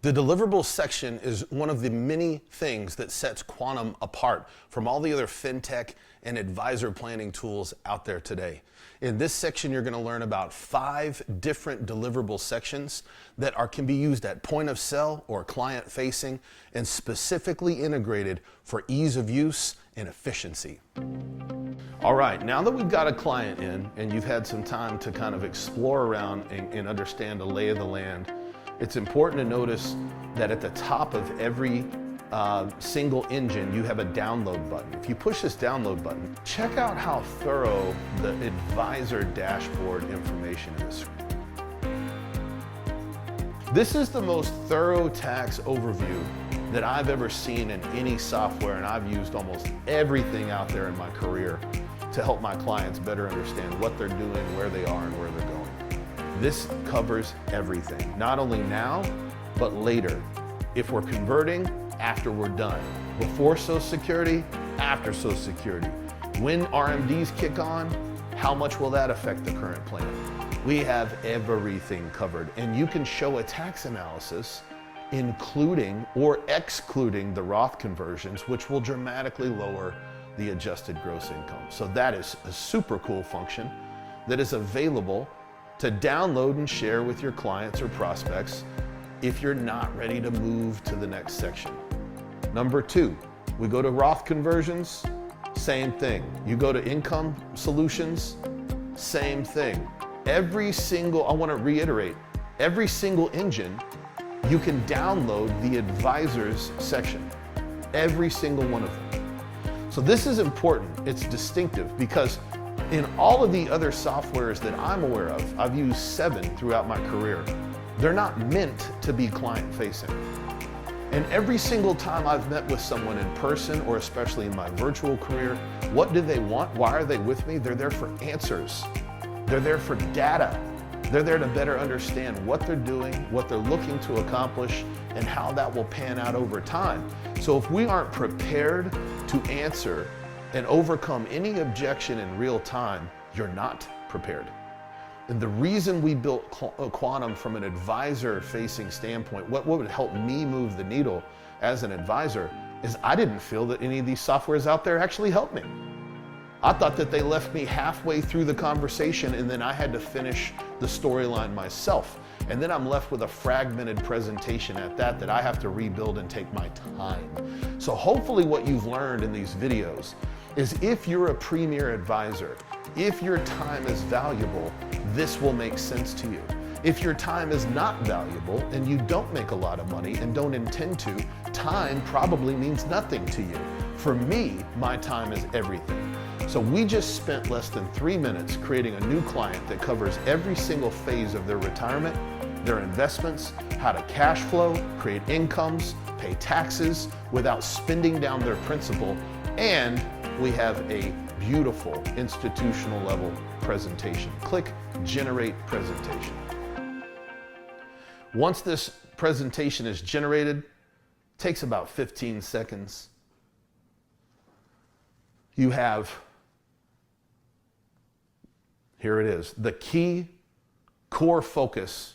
The deliverables section is one of the many things that sets Quantum apart from all the other fintech and advisor planning tools out there today. In this section, you're going to learn about 5 different deliverable sections that can be used at point of sale or client facing and specifically integrated for ease of use and efficiency. All right, now that we've got a client in and you've had some time to kind of explore around and understand the lay of the land, it's important to notice that at the top of every single engine, you have a download button. If you push this download button, check out how thorough the advisor dashboard information is. This is the most thorough tax overview that I've ever seen in any software, and I've used almost everything out there in my career to help my clients better understand what they're doing, where they are, and where they're going. This covers everything, not only now, but later. If we're converting, after we're done. Before Social Security, after Social Security. When RMDs kick on, how much will that affect the current plan? We have everything covered, and you can show a tax analysis including or excluding the Roth conversions, which will dramatically lower the adjusted gross income. So that is a super cool function that is available to download and share with your clients or prospects if you're not ready to move to the next section. Number 2, we go to Roth conversions, same thing. You go to income solutions, same thing. I want to reiterate, every single engine, you can download the advisors section, every single one of them. So this is important, it's distinctive, because in all of the other softwares that I'm aware of, I've used 7 throughout my career, they're not meant to be client-facing. And every single time I've met with someone in person, or especially in my virtual career, what do they want? Why are they with me? They're there for answers. They're there for data. They're there to better understand what they're doing, what they're looking to accomplish, and how that will pan out over time. So if we aren't prepared to answer and overcome any objection in real time, you're not prepared. And the reason we built Quantum from an advisor-facing standpoint, what would help me move the needle as an advisor, is I didn't feel that any of these softwares out there actually helped me. I thought that they left me halfway through the conversation and then I had to finish the storyline myself. And then I'm left with a fragmented presentation at that I have to rebuild and take my time. So hopefully what you've learned in these videos is if you're a premier advisor, if your time is valuable, this will make sense to you. If your time is not valuable and you don't make a lot of money and don't intend to, time probably means nothing to you. For me, my time is everything. So we just spent less than 3 minutes creating a new client that covers every single phase of their retirement, their investments, how to cash flow, create incomes, pay taxes without spending down their principal, and we have a beautiful institutional level presentation. Click Generate Presentation. Once this presentation is generated, takes about 15 seconds. You have, here it is, the key core focus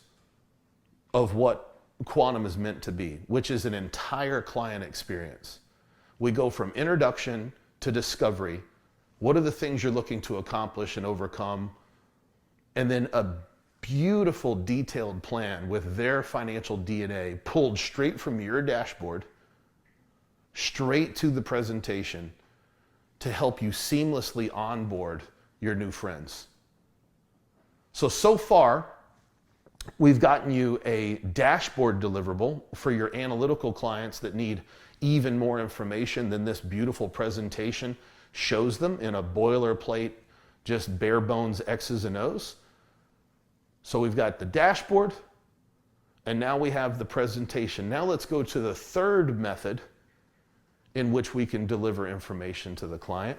of what Quantum is meant to be, which is an entire client experience. We go from introduction to discovery. What are the things you're looking to accomplish and overcome? And then a beautiful detailed plan with their financial DNA pulled straight from your dashboard, straight to the presentation to help you seamlessly onboard your new friends. So far, we've gotten you a dashboard deliverable for your analytical clients that need even more information than this beautiful presentation shows them in a boilerplate, just bare bones X's and O's. So we've got the dashboard, and now we have the presentation. Now let's go to the third method in which we can deliver information to the client.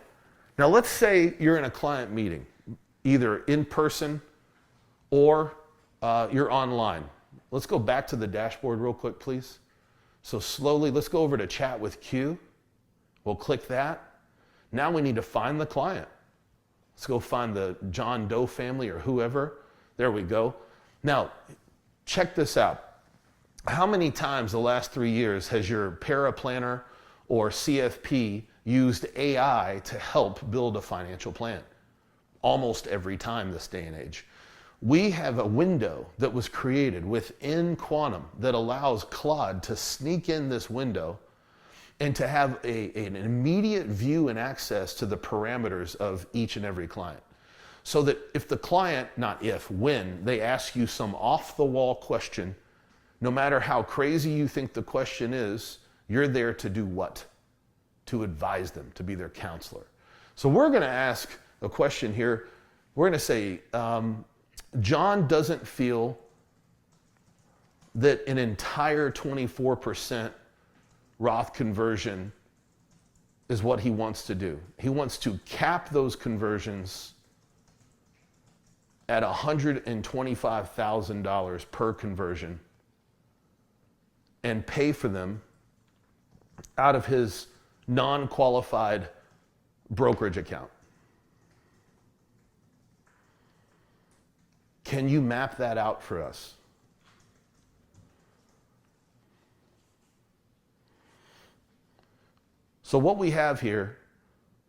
Now let's say you're in a client meeting, either in person or you're online. Let's go back to the dashboard real quick, please. So slowly, let's go over to Chat with Q. We'll click that. Now we need to find the client. Let's go find the John Doe family or whoever. There we go. Now, check this out. How many times the last 3 years has your paraplanner or CFP used AI to help build a financial plan? Almost every time this day and age. We have a window that was created within Quantum that allows Claude to sneak in this window and to have an immediate view and access to the parameters of each and every client. So that if the client, not if, when they ask you some off-the-wall question, no matter how crazy you think the question is, you're there to do what? To advise them, to be their counselor. So we're going to ask a question here. We're going to say, John doesn't feel that an entire 24% Roth conversion is what he wants to do. He wants to cap those conversions at $125,000 per conversion and pay for them out of his non-qualified brokerage account. Can you map that out for us? So what we have here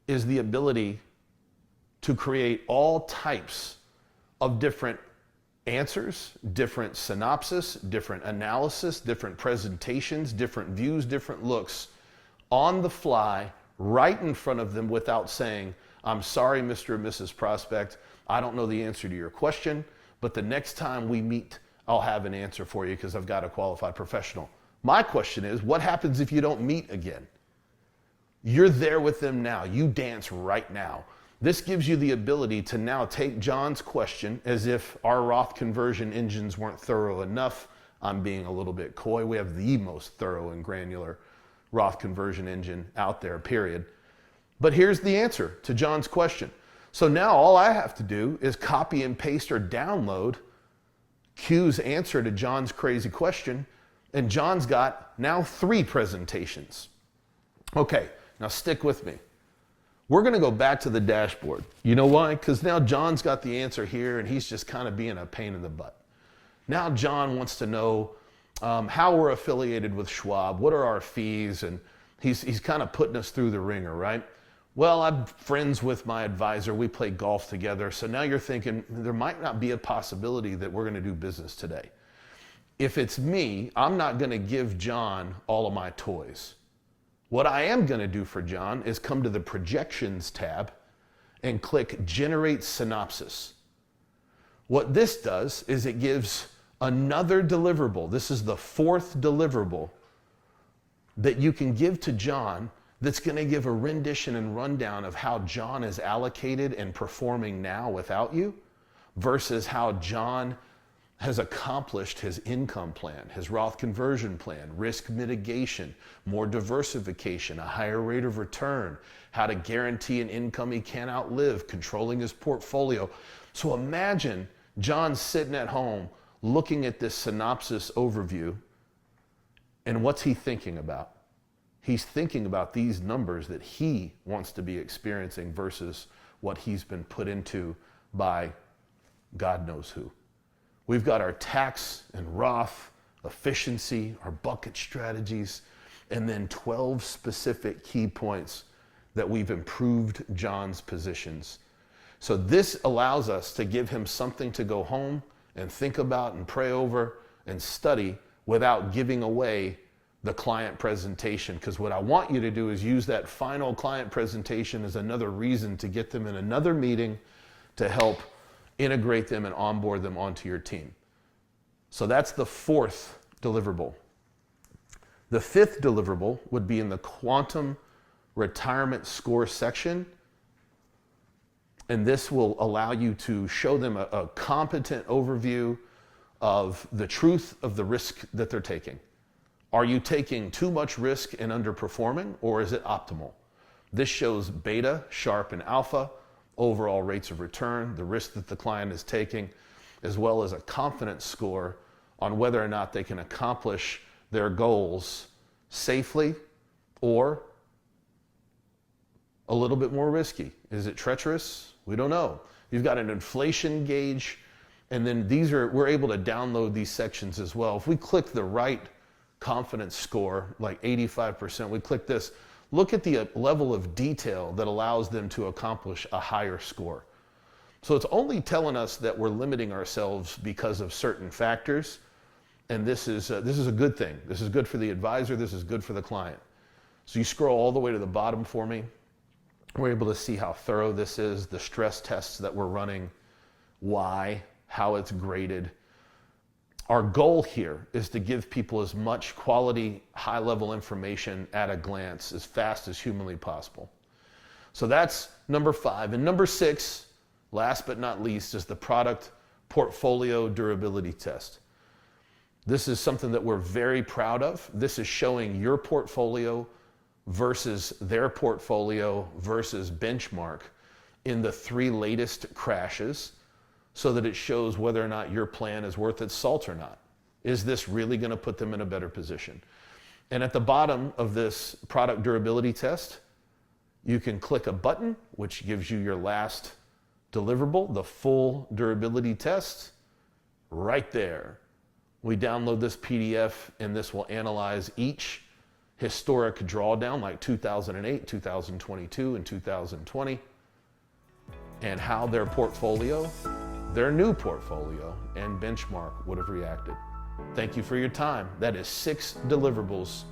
is the ability to create all types of different answers, different synopsis, different analysis, different presentations, different views, different looks on the fly, right in front of them without saying, I'm sorry, Mr. and Mrs. Prospect, I don't know the answer to your question, but the next time we meet, I'll have an answer for you because I've got a qualified professional. My question is, what happens if you don't meet again? You're there with them now. You dance right now. This gives you the ability to now take John's question as if our Roth conversion engines weren't thorough enough. I'm being a little bit coy. We have the most thorough and granular Roth conversion engine out there, period. But here's the answer to John's question. So now all I have to do is copy and paste or download Q's answer to John's crazy question, and John's got now 3 presentations. Okay, now stick with me. We're going to go back to the dashboard. You know why? Because now John's got the answer here, and he's just kind of being a pain in the butt. Now John wants to know how we're affiliated with Schwab, what are our fees, and he's kind of putting us through the ringer, right? Well, I'm friends with my advisor. We play golf together. So now you're thinking there might not be a possibility that we're going to do business today. If it's me, I'm not going to give John all of my toys. What I am going to do for John is come to the projections tab and click generate synopsis. What this does is it gives another deliverable. This is the 4th deliverable that you can give to John that's going to give a rendition and rundown of how John is allocated and performing now without you versus how John has accomplished his income plan, his Roth conversion plan, risk mitigation, more diversification, a higher rate of return, how to guarantee an income he can't outlive, controlling his portfolio. So imagine John sitting at home looking at this synopsis overview, and what's he thinking about? He's thinking about these numbers that he wants to be experiencing versus what he's been put into by God knows who. We've got our tax and Roth, efficiency, our bucket strategies, and then 12 specific key points that we've improved John's positions. So this allows us to give him something to go home and think about and pray over and study without giving away the client presentation, because what I want you to do is use that final client presentation as another reason to get them in another meeting to help integrate them and onboard them onto your team. So that's the 4th deliverable. The 5th deliverable would be in the quantum retirement score section, and this will allow you to show them a competent overview of the truth of the risk that they're taking. Are you taking too much risk and underperforming, or is it optimal? This shows beta, Sharpe, and alpha, overall rates of return, the risk that the client is taking, as well as a confidence score on whether or not they can accomplish their goals safely or a little bit more risky. Is it treacherous? We don't know. You've got an inflation gauge And then we're able to download these sections as well. If we click the right confidence score, like 85%, we click this, look at the level of detail that allows them to accomplish a higher score. So it's only telling us that we're limiting ourselves because of certain factors. And this is a good thing. This is good for the advisor. This is good for the client. So you scroll all the way to the bottom for me. We're able to see how thorough this is, the stress tests that we're running, why, how it's graded. Our goal here is to give people as much quality, high-level information at a glance as fast as humanly possible. So that's number 5. And number 6, last but not least, is the product portfolio durability test. This is something that we're very proud of. This is showing your portfolio versus their portfolio versus benchmark in the 3 latest crashes, so that it shows whether or not your plan is worth its salt or not. Is this really going to put them in a better position? And at the bottom of this product durability test, you can click a button, which gives you your last deliverable, the full durability test, right there. We download this PDF, and this will analyze each historic drawdown, like 2008, 2022, and 2020, and how their portfolio, their new portfolio and benchmark would have reacted. Thank you for your time. That is 6 deliverables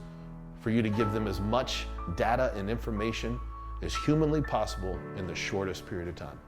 for you to give them as much data and information as humanly possible in the shortest period of time.